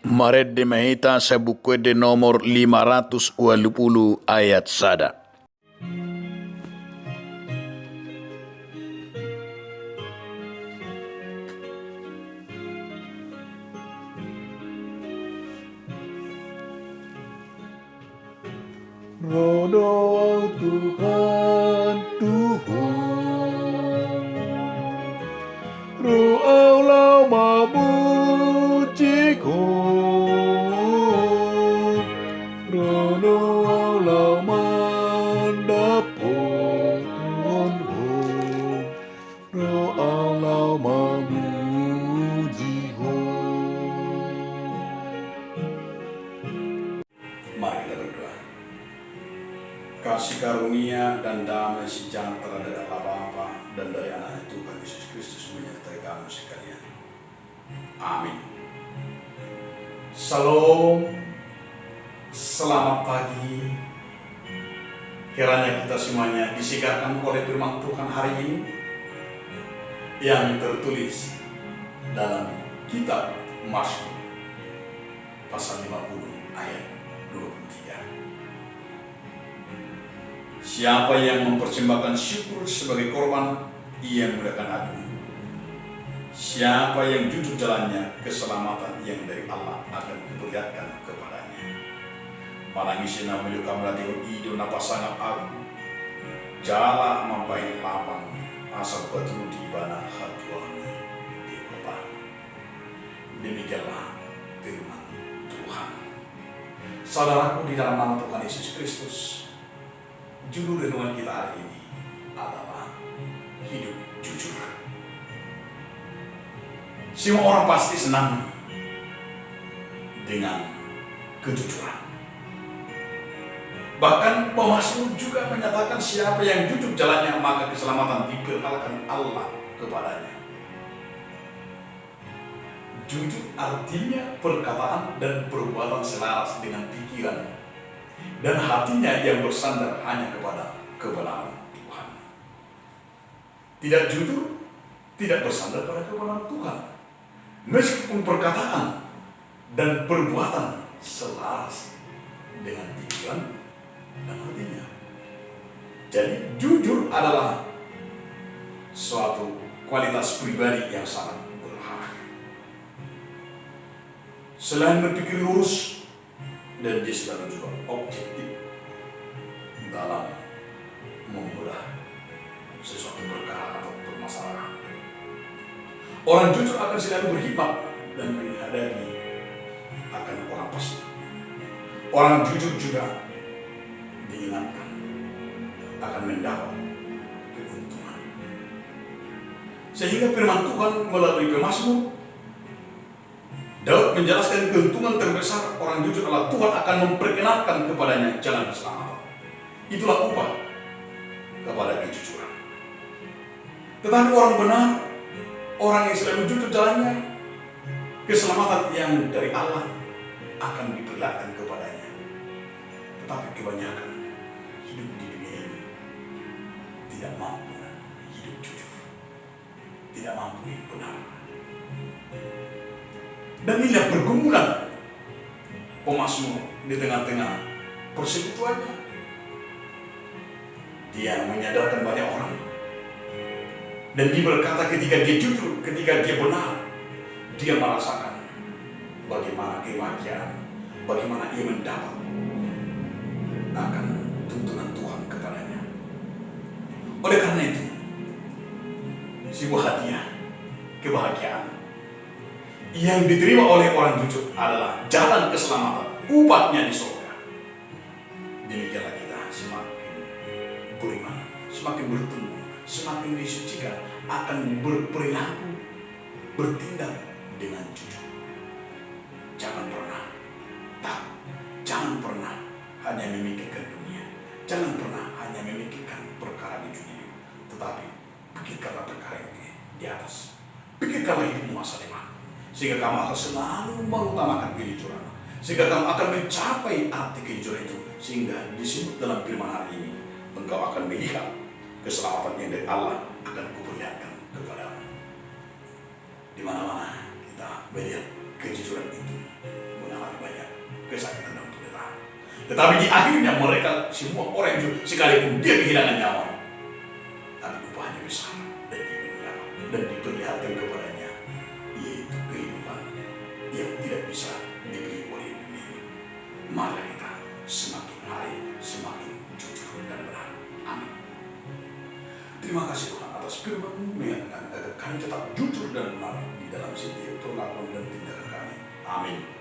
Maret de Mahita sa buku de nomor 520 ayat sada. Roh doa Tuhan Tuhan, Roh Allah memujiku, Roh Allah mendapatkanku, Roh Allah memujiku. Mari kita berdoa. Kasih karunia dan damai sejahtera dari Allah Bapa dan dari anak Tuhan Yesus Kristus menyertai kamu sekalian. Amin. Salam, selamat pagi. Kiranya kita semuanya disigarkan oleh firman Tuhan hari ini yang tertulis dalam kitab Mazmur pasal 50 ayat 23. Siapa yang mempersembahkan syukur sebagai korban, ia memuliakan aku. Siapa yang jujur jalannya, keselamatan yang dari Allah akan diperlihatkan kepadanya. Malangisina menyuka melatih ido napa sangat aku. Jala mampain lapang, asal batu di bana hatuani di bawah. Demikianlah firman Tuhan. Saudaraku, di dalam nama Tuhan Yesus Kristus, judul renungan kita hari ini adalah hidup jujur. Semua orang pasti senang dengan kejujuran. Bahkan pemazmur juga menyatakan siapa yang jujur jalannya maka keselamatan diperlihatkan Allah kepadanya. Jujur artinya perkataan dan perbuatan selaras dengan pikiran dan hatinya yang bersandar hanya kepada kebenaran Tuhan. Tidak jujur, tidak bersandar pada kebenaran Tuhan. Meskipun perkataan dan perbuatan selaras dengan pikiran dan hatinya. Jadi jujur adalah suatu kualitas pribadi yang sangat berharga. Selain berpikir lurus, dan dia selalu juga objektif dalam membedah sesuatu perkara atau permasalahan. Orang jujur akan selalu berhikmat dan menghadapi akan orang fasik. Orang jujur juga diingatkan akan mendapat keuntungan. Sehingga firman Tuhan melalui pemazmur Daud menjelaskan keuntungan terbesar orang jujur adalah Tuhan akan memperkenalkan kepadanya jalan keselamatan. Itulah upah kepada kejujuran. Tetapi orang benar, orang yang selalu jujur jalannya, keselamatan yang dari Allah akan diperlihatkan kepadanya. Tetapi kebanyakan hidup di dunia ini tidak mampu hidup jujur, tidak mampu hidup benar. Dan inilah pergumulan pemazmur di tengah-tengah persekutuannya. Dia menyadarkan banyak orang. Dan dia berkata ketika dia jujur, ketika dia benar, dia merasakan bagaimana kebahagiaan, bagaimana ia mendapat akan tuntunan Tuhan kepadanya. Oleh karena itu, sebuah hadiah kebahagiaan yang diterima oleh orang jujur adalah jalan keselamatan, upahnya di surga. Demikianlah kita semakin beriman, semakin bertumbuh, semakin disucikan, akan berperilaku, bertindak dengan jujur. Jangan pernah takut, jangan pernah hanya memikirkan dunia, jangan pernah hanya memikirkan perkara di dunia, tetapi pikirkanlah perkara yang di atas. Pikirkanlah hidupmu masa depan, sehingga kamu akan selalu mengutamakan kejujuran, sehingga kamu akan mencapai arti kejujuran itu, sehingga disebut dalam firman hari ini, engkau akan melihat keselamatan yang dari Allah akan kuperlihatkan kepadamu. Di mana-mana kita melihat kejujuran itu Tetapi di akhirnya mereka semua orang itu sekalipun dia kehilangan nyawa, tapi upahnya besar dan dan diperlihatkan kepadanya, yaitu kehidupan yang tidak bisa dibeli oleh dunia. Mari kita semakin hari semakin jujur dan benar. Amin. Terima kasih Tuhan atas firman-Mu yang agar kami tetap jujur dan benar di dalam setiap perlakuan dan tindakan kami. Amin.